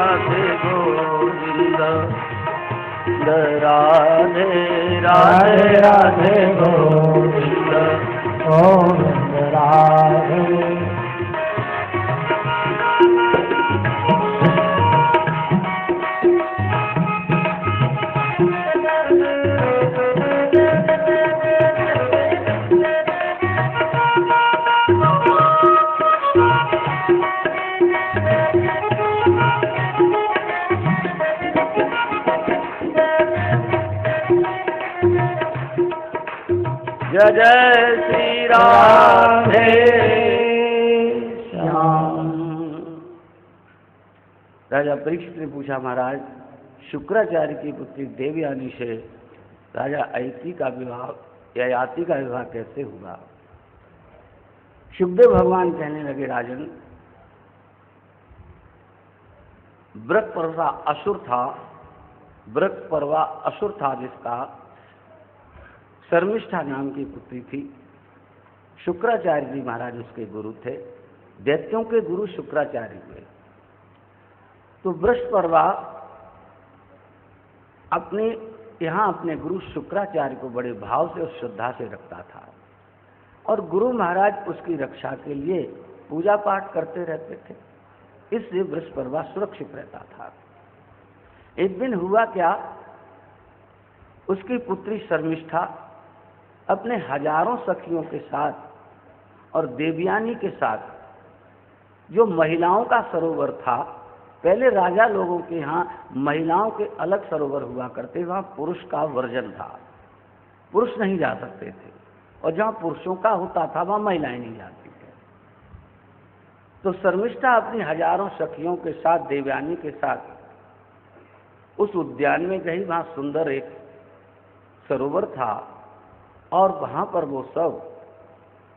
राधे गोविंद राधे राधे राधे गोविंद गोविंद राधे। जय जय श्री राधे श्याम। राजा परीक्षित ने पूछा, महाराज शुक्राचार्य की पुत्री देवयानी से राजा अयति का विवाह या याति का विवाह कैसे हुआ? सुखदेव भगवान कहने लगे, राजन बृहस्पर्वा असुर था, बृहस्पर्वा असुर था जिसका शर्मिष्ठा नाम की पुत्री थी। शुक्राचार्य जी महाराज उसके गुरु थे, दैत्यों के गुरु शुक्राचार्य हुए। तो बृहस्पर्वा अपने गुरु शुक्राचार्य को बड़े भाव से और श्रद्धा से रखता था और गुरु महाराज उसकी रक्षा के लिए पूजा पाठ करते रहते थे, इसलिए बृहस्पर्वा सुरक्षित रहता था। एक दिन हुआ क्या, उसकी पुत्री शर्मिष्ठा अपने हजारों सखियों के साथ और देवयानी के साथ, जो महिलाओं का सरोवर था, पहले राजा लोगों के यहाँ महिलाओं के अलग सरोवर हुआ करते, वहाँ पुरुष का वर्जन था, पुरुष नहीं जा सकते थे, और जहाँ पुरुषों का होता था वहाँ महिलाएं नहीं जाती थी। तो शर्मिष्ठा अपनी हजारों सखियों के साथ, देवयानी के साथ उस उद्यान में गई। वहाँ सुंदर एक सरोवर था और वहाँ पर वो सब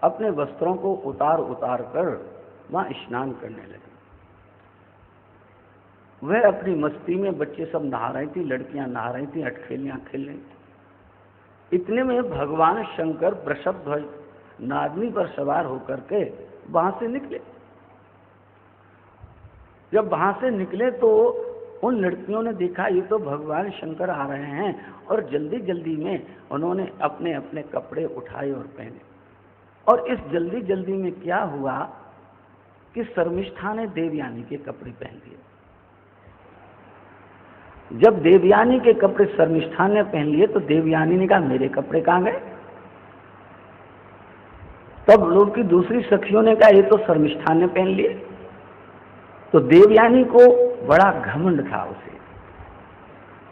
अपने वस्त्रों को उतार उतार कर वहाँ स्नान करने लगे। वह अपनी मस्ती में, बच्चे सब नहा रही थी, लड़कियां नहा रही थी, अटखेलियां खेल रही थी। इतने में भगवान शंकर वृषभ ध्वज नागनी पर सवार होकर के वहां से निकले। जब वहां से निकले तो उन लड़कियों ने देखा ये तो भगवान शंकर आ रहे हैं, और जल्दी जल्दी में उन्होंने अपने अपने कपड़े उठाए और पहने। और इस जल्दी जल्दी में क्या हुआ कि शर्मिष्ठा ने देवयानी के कपड़े पहन लिए। जब देवयानी के कपड़े शर्मिष्ठा ने पहन लिए तो देवयानी ने कहा, मेरे कपड़े कहाँ गए? तब लोग की दूसरी सखियों ने कहा, ये तो शर्मिष्ठा ने पहन लिए। तो देवयानी को बड़ा घमंड था उसे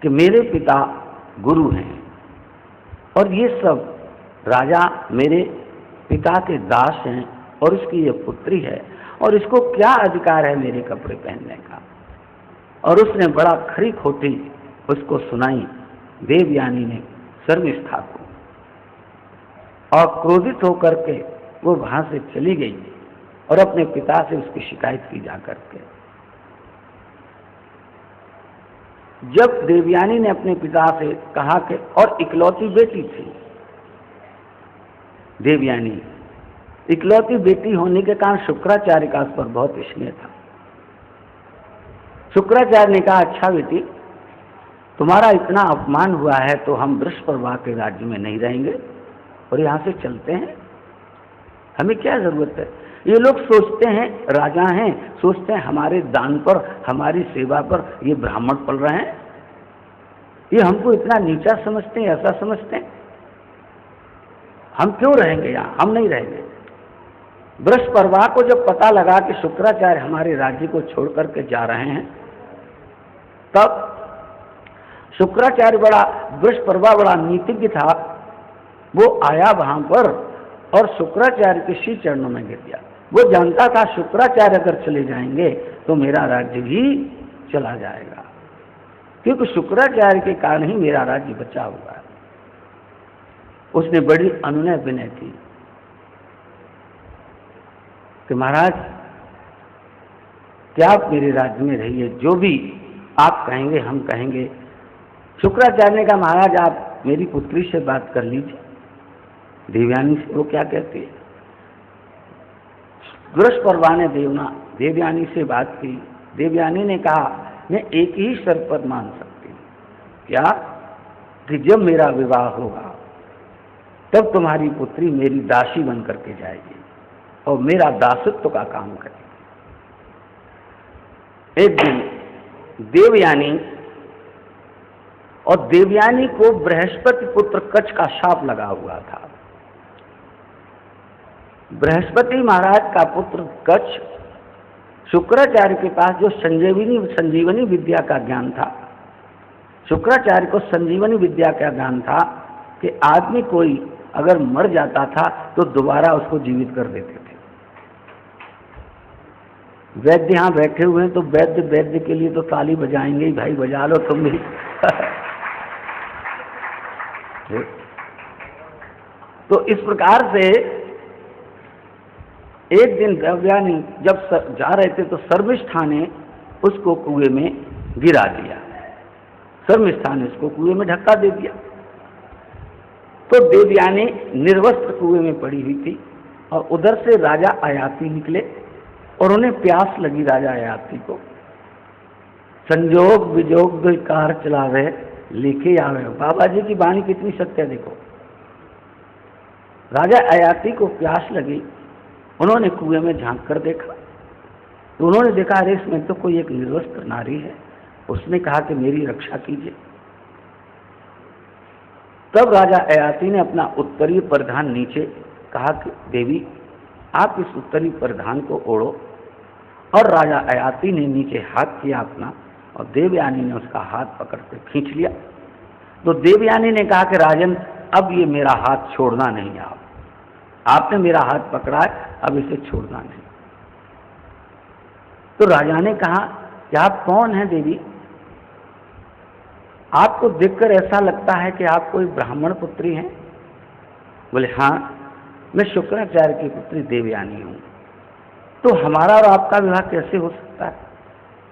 कि मेरे पिता गुरु हैं और ये सब राजा मेरे पिता के दास हैं और इसकी ये पुत्री है और इसको क्या अधिकार है मेरे कपड़े पहनने का। और उसने बड़ा खरी खोटी उसको सुनाई देवयानी ने शर्मिष्ठा को, और क्रोधित होकर के वो वहां से चली गई और अपने पिता से उसकी शिकायत की जाकर के। जब देवयानी ने अपने पिता से कहा कि, और इकलौती बेटी थी देवयानी, इकलौती बेटी होने के कारण शुक्राचार्य का उस पर बहुत स्नेह था। शुक्राचार्य ने कहा, अच्छा बेटी तुम्हारा इतना अपमान हुआ है तो हम बृहस्पति के राज्य में नहीं रहेंगे और यहाँ से चलते हैं, हमें क्या जरूरत है। ये लोग सोचते हैं राजा हैं, सोचते हैं हमारे दान पर, हमारी सेवा पर ये ब्राह्मण पल रहे हैं, ये हमको इतना नीचा समझते हैं, ऐसा समझते हैं, हम क्यों रहेंगे यहाँ, हम नहीं रहेंगे। बृहस्पति को जब पता लगा कि शुक्राचार्य हमारे राज्य को छोड़ करके जा रहे हैं, तब शुक्राचार्य बृहस्पति बड़ा नीतिज्ञ था, वो आया वहां पर और शुक्राचार्य के श्री चरणों में गिर गया। वो जानता था शुक्राचार्य अगर चले जाएंगे तो मेरा राज्य भी चला जाएगा, क्योंकि शुक्राचार्य के कारण ही मेरा राज्य बचा हुआ है। उसने बड़ी अनुनय विनय की कि महाराज क्या आप मेरे राज्य में रहिए, जो भी आप कहेंगे हम कहेंगे। शुक्राचार्य ने कहा, महाराज आप मेरी पुत्री से बात कर लीजिए, देवयानी से, वो क्या कहती है। बृहस्पति ने देवयानी से बात की। देवयानी ने कहा मैं एक ही शर्त पर मान सकती हूँ, क्या? कि जब मेरा विवाह होगा तब तुम्हारी पुत्री मेरी दासी बन करके जाएगी और मेरा दासत्व का काम करेगी। एक दिन देवयानी, और देवयानी को बृहस्पति पुत्र कच्छ का शाप लगा हुआ था। बृहस्पति महाराज का पुत्र कच्छ शुक्राचार्य के पास जो संजीवनी विद्या का ज्ञान था, शुक्राचार्य को संजीवनी विद्या का ज्ञान था कि आदमी कोई अगर मर जाता था तो दोबारा उसको जीवित कर देते थे। वैद्य यहाँ बैठे हुए हैं तो वैद्य के लिए तो ताली बजाएंगे ही, भाई बजा लो तुम भी। तो इस प्रकार से एक दिन देवयानी जब जा रहे थे तो शर्मिष्ठा ने उसको कुएं में गिरा दिया। शर्मिष्ठा ने उसको कुएं में धक्का दे दिया। तो देवयानी निर्वस्त्र कुएं में पड़ी हुई थी और उधर से राजा अयाति निकले और उन्हें प्यास लगी। राजा अयाति को संजोग विजोग दो कार चलावे लिखे आवे। बाबा जी की वाणी कितनी सत्य है देखो। राजा अयाति को प्यास लगी, उन्होंने कुएं में झांक कर देखा तो उन्होंने देखा अरे इसमें तो कोई एक निर्वस्त्र नारी है। उसने कहा कि मेरी रक्षा कीजिए। तब राजा अयाति ने अपना उत्तरीय परिधान नीचे कहा कि देवी आप इस उत्तरीय परिधान को ओढ़ो। और राजा अयाति ने नीचे हाथ किया अपना और देवयानी ने उसका हाथ पकड़ कर खींच लिया। तो देवयानी ने कहा कि राजन अब ये मेरा हाथ छोड़ना नहीं, आपने मेरा हाथ पकड़ा है, अब इसे छोड़ना नहीं। तो राजा ने कहा कि आप कौन हैं देवी? आपको देखकर ऐसा लगता है कि आप कोई ब्राह्मण पुत्री हैं। बोले हाँ, मैं शुक्राचार्य की पुत्री देवयानी हूँ। तो हमारा और आपका विवाह कैसे हो सकता है?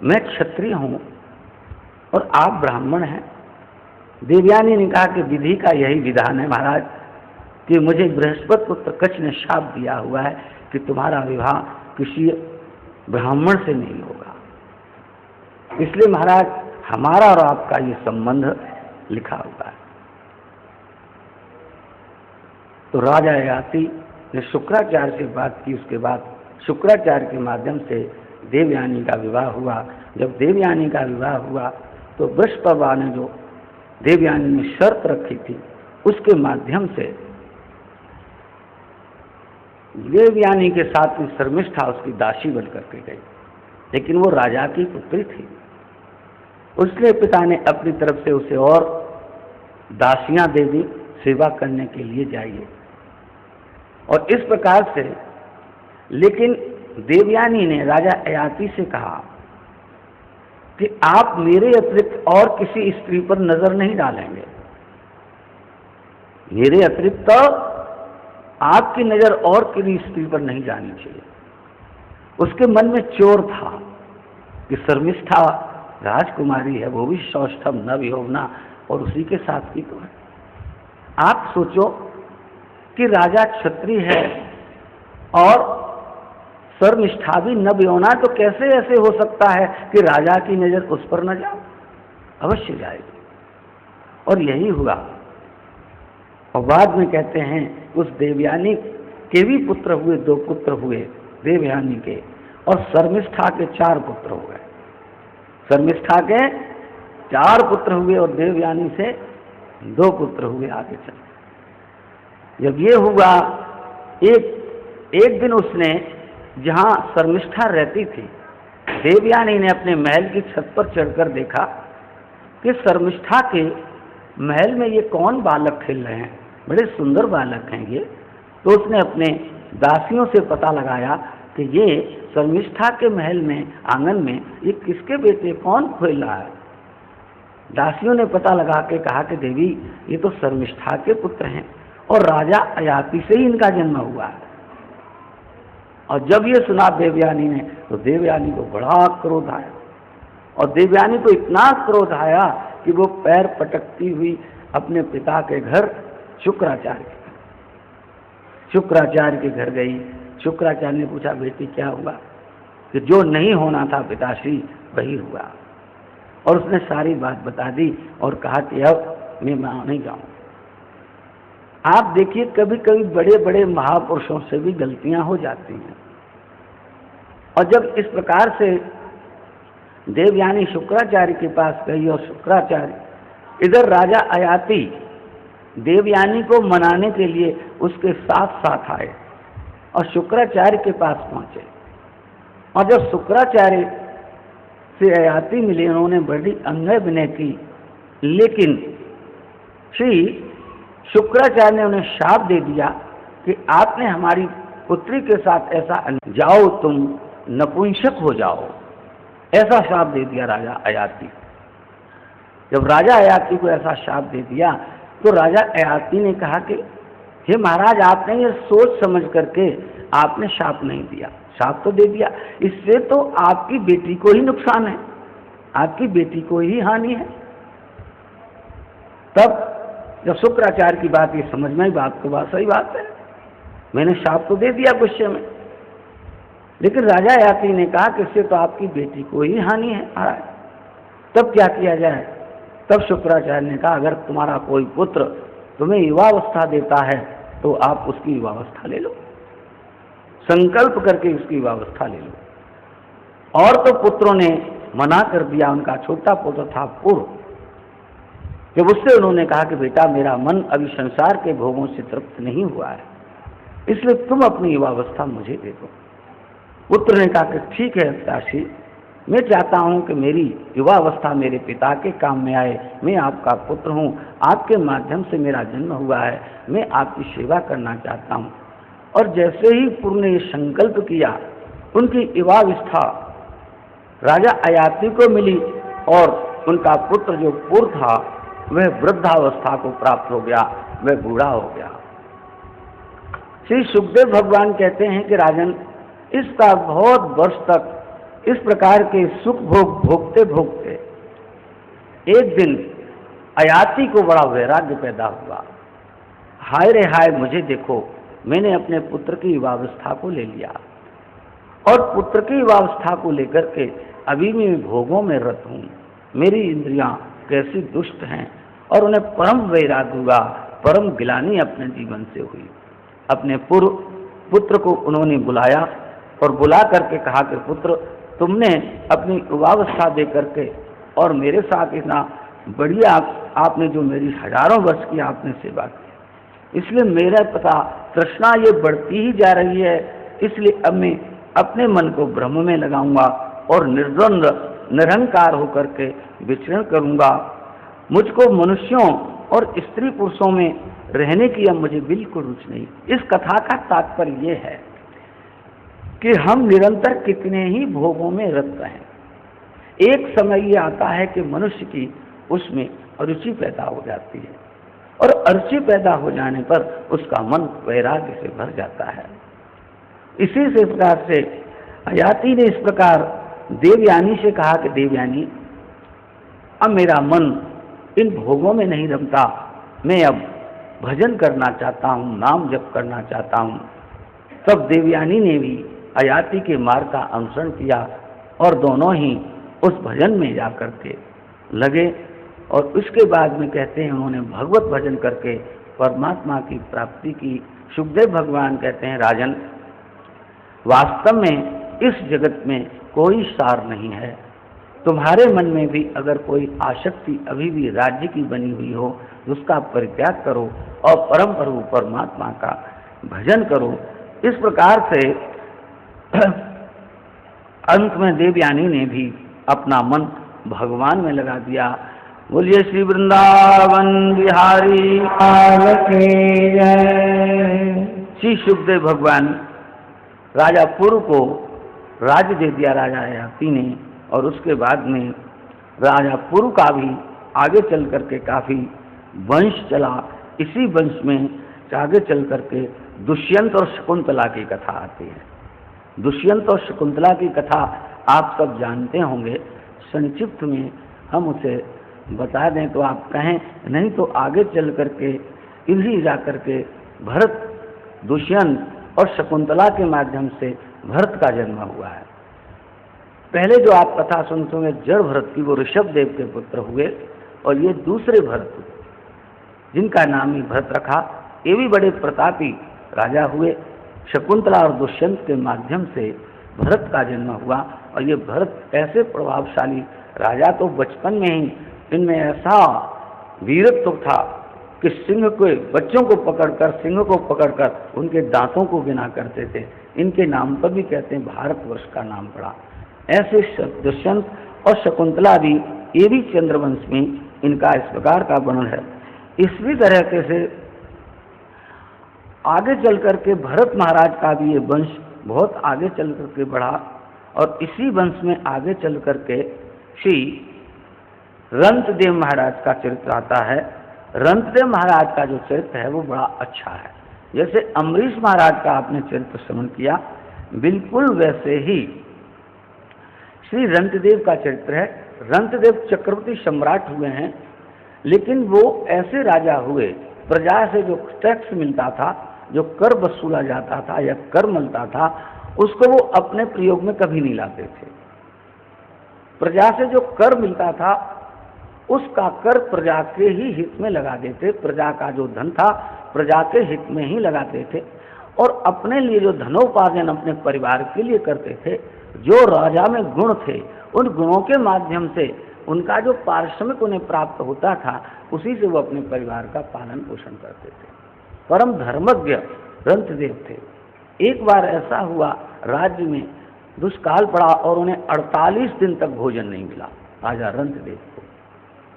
मैं क्षत्रिय हूँ और आप ब्राह्मण हैं। देवयानी ने कहा कि विधि का यही विधान है महाराज कि मुझे बृहस्पति पुत्र कच्छ ने शाप दिया हुआ है कि तुम्हारा विवाह किसी ब्राह्मण से नहीं होगा। इसलिए महाराज हमारा और आपका ये संबंध लिखा हुआ है। तो राजा अयाति ने शुक्राचार्य से बात की। उसके बाद शुक्राचार्य के माध्यम से देवयानी का विवाह हुआ। जब देवयानी का विवाह हुआ तो बृहस्पति ने जो देवयानी ने शर्त रखी थी उसके माध्यम से देवयानी के साथ में शर्मिष्ठा उसकी दासी बन करके गई, लेकिन वो राजा की पुत्री थी। उसने पिता ने अपनी तरफ से उसे और दासियां दे दी सेवा करने के लिए जाइए। और इस प्रकार से, लेकिन देवयानी ने राजा अयाति से कहा कि आप मेरे अतिरिक्त और किसी स्त्री पर नजर नहीं डालेंगे। मेरे अतिरिक्त तो आपकी नजर और किसी स्त्री पर नहीं जानी चाहिए। उसके मन में चोर था कि शर्मिष्ठा राजकुमारी है, वो भी सौष्ठव न विहोवना, और उसी के साथ की तो है। आप सोचो कि राजा क्षत्रिय है और शर्मिष्ठा भी न विहोना, तो कैसे ऐसे हो सकता है कि राजा की नजर उस पर न जाए? अवश्य जाएगी। और यही हुआ। और बाद में कहते हैं उस देवयानी के भी पुत्र हुए, 2 पुत्र हुए देवयानी के, और शर्मिष्ठा के 4 पुत्र हुए। शर्मिष्ठा के 4 पुत्र हुए और देवयानी से 2 पुत्र हुए। आगे चल जब ये हुआ, एक दिन उसने जहां शर्मिष्ठा रहती थी, देवयानी ने अपने महल की छत पर चढ़कर देखा कि शर्मिष्ठा के महल में ये कौन बालक खेल रहे हैं, बड़े सुंदर बालक हैं ये। तो उसने अपने दासियों से पता लगाया कि ये शर्मिष्ठा के महल में, आंगन में ये किसके बेटे, कौन खेल रहा है। दासियों ने पता लगा के कहा कि देवी ये तो शर्मिष्ठा के पुत्र हैं और राजा अयाति से ही इनका जन्म हुआ है। और जब ये सुना देवयानी ने, तो देवयानी को बड़ा क्रोध आया। और देवयानी को इतना क्रोध आया कि वो पैर पटकती हुई अपने पिता के घर शुक्राचार्य के घर गई। शुक्राचार्य ने पूछा बेटी क्या हुआ? कि जो नहीं होना था पिताश्री वही हुआ। और उसने सारी बात बता दी और कहा कि अब मैं वहां नहीं जाऊं। आप देखिए कभी कभी बड़े बड़े महापुरुषों से भी गलतियां हो जाती हैं, और जब इस प्रकार से देवयानी शुक्राचार्य के पास गई और शुक्राचार्य इधर राजा अयाति देवयानी को मनाने के लिए उसके साथ साथ आए और शुक्राचार्य के पास पहुंचे, और जब शुक्राचार्य से अयाति मिले उन्होंने बड़ी अंगय विनय की, लेकिन श्री शुक्राचार्य ने उन्हें शाप दे दिया कि आपने हमारी पुत्री के साथ ऐसा, जाओ तुम नपुंसक हो जाओ, ऐसा शाप दे दिया राजा अयाति। जब राजा अयाति को ऐसा शाप दे दिया तो राजा अयाति ने कहा कि हे महाराज, आपने ये सोच समझ करके आपने शाप नहीं दिया, शाप तो दे दिया, इससे तो आपकी बेटी को ही नुकसान है, आपकी बेटी को ही हानि है। तब जब शुक्राचार्य की बात ये समझ में आई, बात तो बात सही बात है, मैंने शाप तो दे दिया गुस्से में, लेकिन राजा अयाति ने कहा कि इससे तो आपकी बेटी को ही हानि है महाराज, तब क्या किया जाए। तब शुक्राचार्य ने कहा अगर तुम्हारा कोई पुत्र तुम्हें युवावस्था देता है तो आप उसकी युवावस्था ले लो, संकल्प करके उसकी युवावस्था ले लो। और तो पुत्रों ने मना कर दिया। उनका छोटा पुत्र था पुर, जब उससे उन्होंने कहा कि बेटा मेरा मन अभी संसार के भोगों से तृप्त नहीं हुआ है, इसलिए तुम अपनी युवावस्था मुझे दे दो। पुत्र ने कहा कि ठीक है पिताश्री, मैं चाहता हूं कि मेरी युवावस्था मेरे पिता के काम में आए, मैं आपका पुत्र हूं, आपके माध्यम से मेरा जन्म हुआ है, मैं आपकी सेवा करना चाहता हूं। और जैसे ही पुर ने संकल्प किया, उनकी युवावस्था राजा अयाति को मिली और उनका पुत्र जो पुर था वह वृद्धावस्था को प्राप्त हो गया, वह बूढ़ा हो गया। श्री सुखदेव भगवान कहते हैं कि राजन, इसका बहुत वर्ष तक इस प्रकार के सुख भोग भोगते भोगते एक दिन अयाति को बड़ा वैराग्य पैदा हुआ। हाय रे हाय, मुझे देखो, मैंने अपने पुत्र की युवावस्था को ले लिया और पुत्र की युवावस्था को लेकर के अभी मैं भोगों में रत हूँ, मेरी इंद्रियां कैसी दुष्ट हैं, और उन्हें परम वैराग्य हुआ, परम गिलानी अपने जीवन से हुई। अपने पुत्र को उन्होंने बुलाया और बुला करके कहा कि पुत्र, तुमने अपनी युवावस्था दे करके और मेरे साथ इतना बढ़िया आपने जो मेरी हजारों वर्ष की आपने सेवा की, इसलिए मेरा पता तृष्णा ये बढ़ती ही जा रही है, इसलिए अब मैं अपने मन को ब्रह्म में लगाऊंगा और निर्द्वंद निरंकार होकर के विचरण करूंगा। मुझको मनुष्यों और स्त्री पुरुषों में रहने की अब मुझे बिल्कुल रुचि नहीं। इस कथा का तात्पर्य ये है कि हम निरंतर कितने ही भोगों में रत हैं, एक समय ये आता है कि मनुष्य की उसमें अरुचि पैदा हो जाती है, और अरुचि पैदा हो जाने पर उसका मन वैराग्य से भर जाता है। इसी से प्रकार से अयाति ने इस प्रकार देवयानी से कहा कि देवयानी, अब मेरा मन इन भोगों में नहीं रमता, मैं अब भजन करना चाहता हूँ, नाम जप करना चाहता हूँ। तब देवयानी ने भी अयाति के मार्ग का अनुसरण किया और दोनों ही उस भजन में जा करके लगे, और उसके बाद में कहते हैं उन्होंने भगवत भजन करके परमात्मा की प्राप्ति की। सुखदेव भगवान कहते हैं राजन, वास्तव में इस जगत में कोई सार नहीं है, तुम्हारे मन में भी अगर कोई आसक्ति अभी भी राज्य की बनी हुई हो, उसका परित्याग करो और परम प्रभु परमात्मा का भजन करो। इस प्रकार से अंत में देवयानी ने भी अपना मन भगवान में लगा दिया। बोलिए श्री वृंदावन बिहारी लाल की जय। श्री सुखदेव भगवान राजा पुरु को राज्य दे दिया राजा अयाति ने, और उसके बाद में राजा पुरु का भी आगे चल करके काफी वंश चला। इसी वंश में आगे चल करके दुष्यंत और शकुंतला की कथा आती है। दुष्यंत और शकुंतला की कथा आप सब जानते होंगे, संक्षिप्त में हम उसे बता दें तो आप कहें, नहीं तो आगे चल करके इन्हीं जा करके भरत, दुष्यंत और शकुंतला के माध्यम से भरत का जन्म हुआ है। पहले जो आप कथा सुनते होंगे जड़ भरत की, वो ऋषभ देव के पुत्र हुए, और ये दूसरे भरत जिनका नाम ही भरत रखा, ये भी बड़े प्रतापी राजा हुए। शकुंतला और दुष्यंत के माध्यम से भरत का जन्म हुआ, और ये भरत ऐसे प्रभावशाली राजा तो बचपन में ही इनमें ऐसा वीरत्व था कि सिंह के बच्चों को पकड़कर, सिंह को पकड़कर उनके दांतों को गिना करते थे। इनके नाम पर भी कहते हैं भारतवर्ष का नाम पड़ा। ऐसे दुष्यंत और शकुंतला भी, ये भी चंद्रवंश में इनका इस प्रकार का वर्णन है। इसी तरह से आगे चल करके भरत महाराज का भी ये वंश बहुत आगे चल करके बढ़ा, और इसी वंश में आगे चल करके श्री रंतदेव महाराज का चरित्र आता है। रंतदेव महाराज का जो चरित्र है वो बड़ा अच्छा है। जैसे अम्बरीश महाराज का आपने चरित्र श्रवण किया, बिल्कुल वैसे ही श्री रंतदेव का चरित्र है। रंतदेव चक्रवर्ती सम्राट हुए हैं, लेकिन वो ऐसे राजा हुए, प्रजा से जो टैक्स मिलता था, जो कर वसूला जाता था या कर मिलता था, उसको वो अपने प्रयोग में कभी नहीं लाते थे। प्रजा से जो कर मिलता था उसका कर प्रजा के ही हित में लगा देते, प्रजा का जो धन था प्रजा के हित में ही लगाते थे, और अपने लिए जो धनोपार्जन अपने परिवार के लिए करते थे, जो राजा में गुण थे उन गुणों के माध्यम से उनका जो पारिश्रमिक उन्हें प्राप्त होता था, उसी से वो अपने परिवार का पालन पोषण करते थे। परम धर्मज्ञ रंतदेव थे। एक बार ऐसा हुआ, राज्य में दुष्काल पड़ा और उन्हें 48 दिन तक भोजन नहीं मिला राजा रंतदेव को।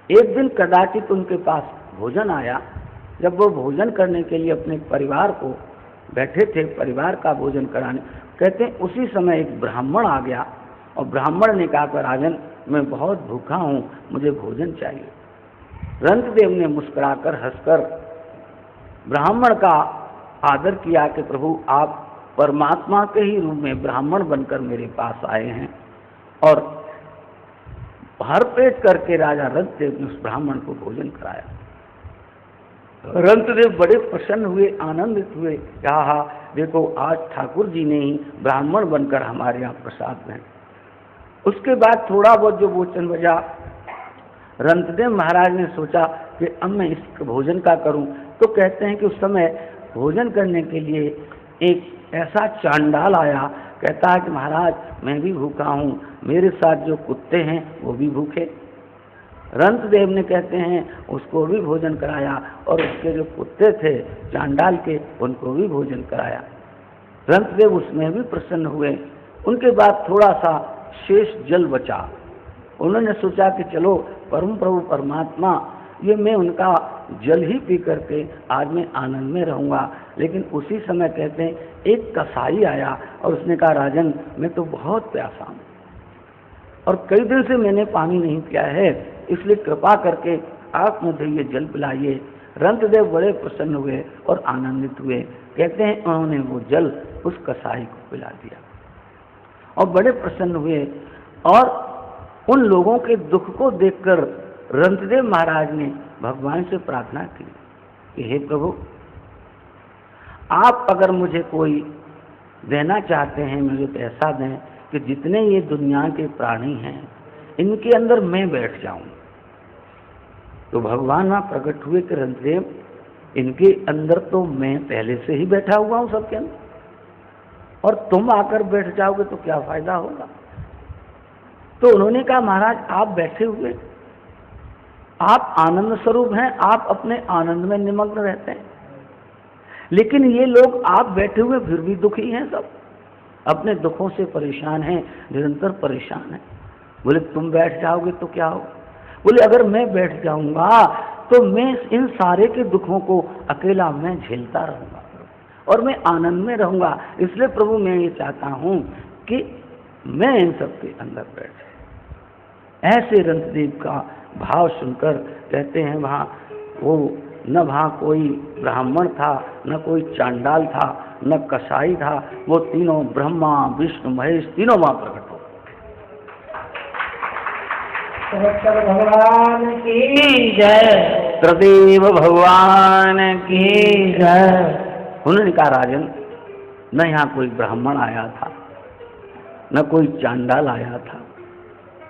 एक दिन कदाचित उनके पास भोजन आया। जब वो भोजन करने के लिए अपने परिवार को बैठे थे, परिवार का भोजन कराने, कहते हैं उसी समय एक ब्राह्मण आ गया, और ब्राह्मण ने कहा कि राजन मैं बहुत भूखा हूँ, मुझे भोजन चाहिए। रंतदेव ने मुस्कुराकर हंसकर ब्राह्मण का आदर किया कि प्रभु आप परमात्मा के ही रूप में ब्राह्मण बनकर मेरे पास आए हैं, और भर पेट करके राजा रंतदेव ने उस ब्राह्मण को भोजन कराया। रंतदेव बड़े प्रसन्न हुए, आनंदित हुए, कहा देखो आज ठाकुर जी ने ही ब्राह्मण बनकर हमारे यहाँ प्रसाद में। उसके बाद थोड़ा बहुत जो भोजन बचा, रंतदेव महाराज ने सोचा कि अब मैं इस भोजन का करूं, तो कहते हैं कि उस समय भोजन करने के लिए एक ऐसा चांडाल आया, कहता है कि महाराज मैं भी भूखा हूँ, मेरे साथ जो कुत्ते हैं वो भी भूखे। रंतदेव ने कहते हैं उसको भी भोजन कराया, और उसके जो कुत्ते थे चांडाल के, उनको भी भोजन कराया। रंतदेव उसमें भी प्रसन्न हुए। उनके बाद थोड़ा सा शेष जल बचा, उन्होंने सोचा कि चलो परम प्रभु परमात्मा, ये मैं उनका जल ही पी करके आज मैं आनंद में रहूँगा। लेकिन उसी समय कहते हैं एक कसाई आया और उसने कहा राजन मैं तो बहुत प्यासा हूँ और कई दिन से मैंने पानी नहीं पिया है, इसलिए कृपा करके आप मुझे ये जल पिलाइए। रंतदेव बड़े प्रसन्न हुए और आनंदित हुए। कहते हैं उन्होंने वो जल उस कसाई को पिला दिया और बड़े प्रसन्न हुए। और उन लोगों के दुख को देखकर रंतदेव महाराज ने भगवान से प्रार्थना की कि हे प्रभु, आप अगर मुझे कोई देना चाहते हैं, मुझे तो ऐसा दें कि जितने ये दुनिया के प्राणी हैं इनके अंदर मैं बैठ जाऊं। तो भगवान वहाँ प्रकट हुए कि रंतदेव, इनके अंदर तो मैं पहले से ही बैठा हुआ हूँ सबके अंदर, और तुम आकर बैठ जाओगे तो क्या फायदा होगा। तो उन्होंने कहा महाराज आप बैठे हुए, आप आनंद स्वरूप हैं, आप अपने आनंद में निमग्न रहते हैं, लेकिन ये लोग आप बैठे हुए फिर भी दुखी हैं, सब अपने दुखों से परेशान हैं, निरंतर परेशान हैं। बोले तुम बैठ जाओगे तो क्या होगा। बोले अगर मैं बैठ जाऊंगा तो मैं इन सारे के दुखों को अकेला मैं झेलता रहूंगा और मैं आनंद में रहूंगा। इसलिए प्रभु मैं ये चाहता हूं कि मैं इन सबके अंदर बैठ जाए। ऐसे रंतदेव का भाव सुनकर कहते हैं वहाँ वो न वहाँ कोई ब्राह्मण था, न कोई चांडाल था, न कसाई था, वो तीनों ब्रह्मा विष्णु महेश तीनों वहाँ प्रकट हो। भगवान की जय, त्रिदेव भगवान की जय। उन्होंने कहा राजन, न यहाँ कोई ब्राह्मण आया था, न कोई चांडाल आया था,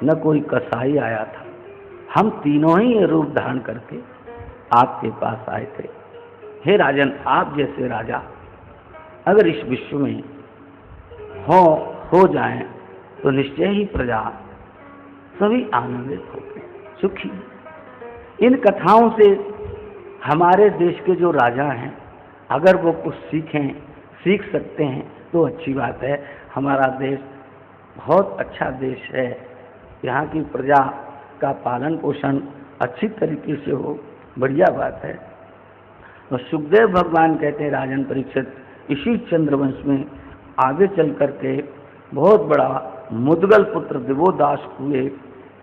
न कोई कसाई आया था। हम तीनों ही ये रूप धारण करके आपके पास आए थे। हे राजन, आप जैसे राजा अगर इस विश्व में हो जाएं तो निश्चय ही प्रजा सभी आनंदित होते, सुखी। इन कथाओं से हमारे देश के जो राजा हैं अगर वो कुछ सीख सकते हैं तो अच्छी बात है। हमारा देश बहुत अच्छा देश है, यहाँ की प्रजा का पालन पोषण अच्छी तरीके से हो, बढ़िया बात है। तो सुखदेव भगवान कहते हैं राजन परीक्षित, इसी चंद्रवंश में आगे चल करके बहुत बड़ा मुद्गल पुत्र दिवोदास हुए,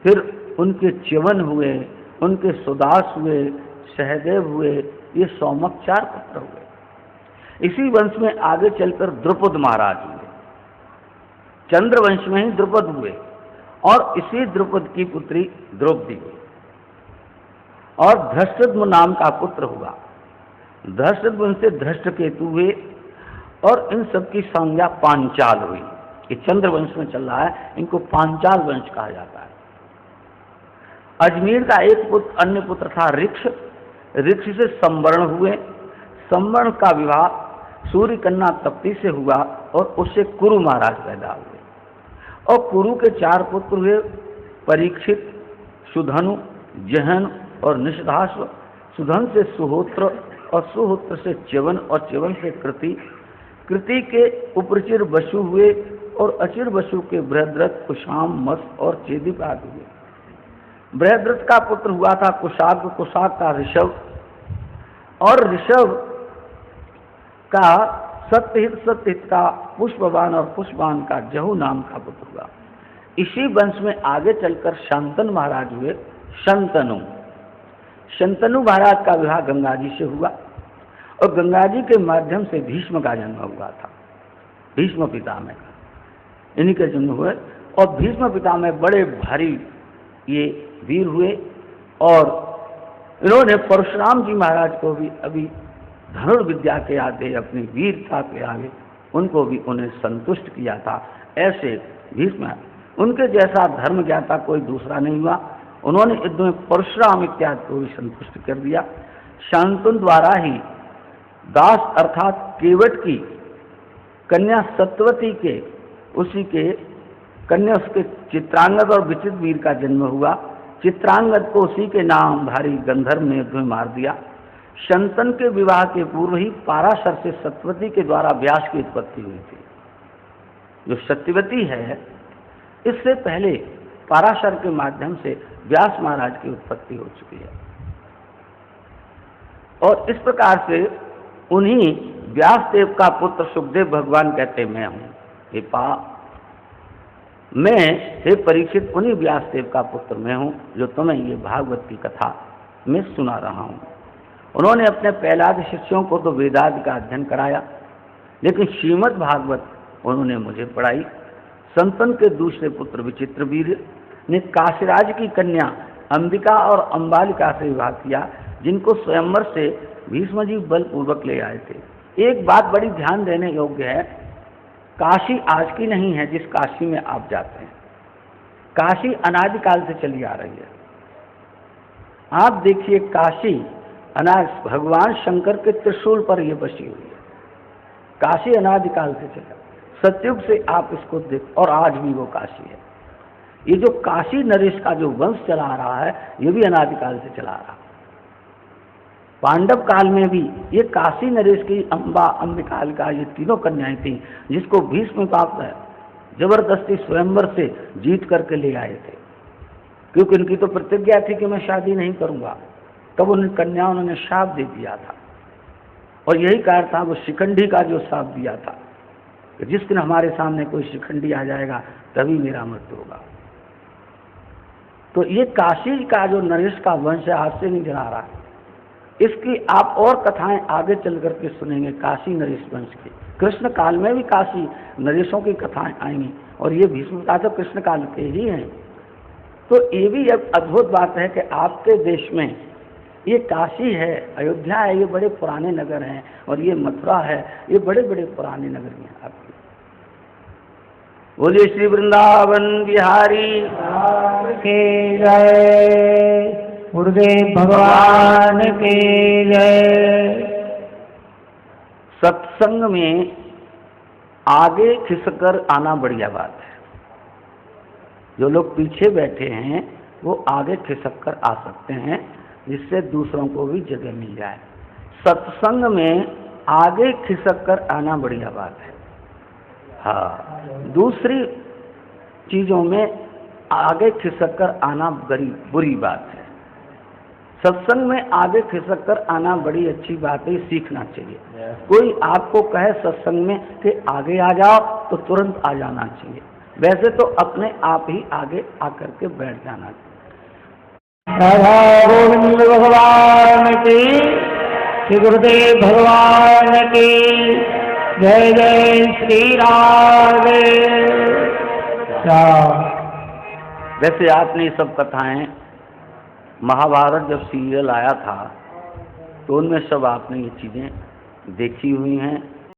फिर उनके च्यवन हुए, उनके सुदास हुए, सहदेव हुए, ये सौमक 4 पुत्र हुए। इसी वंश में आगे चलकर द्रुपद महाराज हुए, चंद्रवंश में ही द्रुपद हुए, और इसी द्रुपद की पुत्री द्रौपदी हुई, और धृष्टद्युम्न नाम का पुत्र हुआ। धृष्टद्युम्न से धृष्टकेतु हुए, और इन सब की संज्ञा पांचाल हुई। ये चंद्रवंश में चल रहा है, इनको पांचाल वंश कहा जाता है। अजमेर का एक पुत्र, अन्य पुत्र था ऋक्ष। ऋक्ष से संवर्ण हुए, संवर्ण का विवाह सूर्य कन्या तप्ती से हुआ, और उससे कुरु महाराज पैदा हुए। और कुरु के 4 पुत्र हुए, परीक्षित, सुधनु, जहन और निषधाश्व। सुधन से सुहोत्र, और सुहोत्र से च्यवन, और च्यवन से कृति। कृति के उपचिर वसु हुए, और अचिर वसु के बृहद्रथ, कुशाम, मस और चेदिप आदि हुए। बृहद्रथ का पुत्र हुआ था कुशाग, कुशाग का ऋषभ, और ऋषभ का सत्यहित का पुष्पवान, और पुष्पवान का जहु नाम का पुत्र हुआ। इसी वंश में आगे चलकर शांतनु महाराज हुए। शंतनु महाराज का विवाह गंगा जी से हुआ, और गंगा जी के माध्यम से भीष्म का जन्म हुआ था। भीष्म पितामह का, इन्हीं के जन्म हुए। और भीष्म पितामह बड़े भारी ये वीर हुए, और इन्होंने परशुराम जी महाराज को भी अभी धनुर्विद्या के आगे, अपनी वीरता के आगे उनको भी उन्हें संतुष्ट किया था। ऐसे भीष्म, उनके जैसा धर्म ज्ञाता कोई दूसरा नहीं हुआ। उन्होंने युद्ध में परशुराम इत्यादि को भी संतुष्ट कर दिया। शांतनु द्वारा ही दास अर्थात केवट की कन्या सत्यवती के, उसी के कन्या उसके चित्रांगद और विचित वीर का जन्म हुआ। चित्रांगद को उसी के नाम भारी गंधर्व ने युद्ध में मार दिया। शंतनु के विवाह के पूर्व ही पाराशर से सत्यवती के द्वारा व्यास की उत्पत्ति हुई थी। जो सत्यवती है, इससे पहले पाराशर के माध्यम से व्यास महाराज की उत्पत्ति हो चुकी है। और इस प्रकार से उन्हीं व्यासदेव का पुत्र सुखदेव भगवान कहते मैं हूं। हे परीक्षित, उन्हीं व्यासदेव का पुत्र मैं हूं जो तुम्हें ये भागवत की कथा में सुना रहा हूं। उन्होंने अपने पहलाद शिष्यों को तो वेदांत का अध्ययन कराया, लेकिन श्रीमद् भागवत उन्होंने मुझे पढ़ाई। शंतनु के दूसरे पुत्र विचित्रवीर्य ने काशीराज की कन्या अंबिका और अंबालिका से विवाह किया, जिनको स्वयंवर से भीष्म जी बलपूर्वक ले आए थे। एक बात बड़ी ध्यान देने योग्य है, काशी आज की नहीं है जिस काशी में आप जाते हैं। काशी अनादिकाल से चली आ रही है। आप देखिए, काशी भगवान शंकर के त्रिशूल पर यह बसी हुई है। काशी अनादिकाल से चला, सतयुग से आप इसको देख, और आज भी वो काशी है। ये जो काशी नरेश का जो वंश चला आ रहा है, ये भी अनादिकाल से चला आ रहा है। पांडव काल में भी ये काशी नरेश की अंबा, अंबिकालिका, ये तीनों कन्याएं थी, जिसको भीष्म पाप जबरदस्ती स्वयंवर से जीत करके ले आए थे, क्योंकि इनकी तो प्रतिज्ञा थी कि मैं शादी नहीं करूंगा। तब उन कन्याओं ने शाप दे दिया था, और यही कारण था वो शिखंडी का जो शाप दिया था कि जिस दिन हमारे सामने कोई शिखंडी आ जाएगा तभी मेरा मृत्यु होगा। तो ये काशी का जो नरेश का वंश है, आज से नहीं जला रहा है। इसकी आप और कथाएं आगे चल करके सुनेंगे, काशी नरेश वंश की। कृष्ण काल में भी काशी नरेशों की कथाएं आएंगी, और ये भीष्म का तो कृष्ण काल के ही हैं। तो ये भी एक अद्भुत बात है कि आपके देश में ये काशी है, अयोध्या है, ये बड़े पुराने नगर हैं, और ये मथुरा है, ये बड़े बड़े पुराने नगर हैं आपके। बोलिए श्री वृंदावन बिहारी। के जय, गुरुदेव भगवान के जय। सत्संग में आगे खिसकर आना बढ़िया बात है। जो लोग पीछे बैठे हैं वो आगे खिसक कर आ सकते हैं, जिससे दूसरों को भी जगह मिल जाए। सत्संग में आगे खिसक कर आना बढ़िया बात है। हाँ, दूसरी चीजों में आगे खिसक कर आना बुरी बात है। सत्संग में आगे खिसक कर आना बड़ी अच्छी बात है, सीखना चाहिए। कोई आपको कहे सत्संग में कि आगे आ जाओ तो तुरंत आ जाना चाहिए, वैसे तो अपने आप ही आगे आकर के बैठ जाना चाहिए। राधा गोविंद भगवान की, श्री गुरुदेव भगवान की जय। जय श्री राधे। वैसे आपने ये सब कथाएं, महाभारत जब सीरियल आया था तो उनमें सब आपने ये चीज़ें देखी हुई हैं।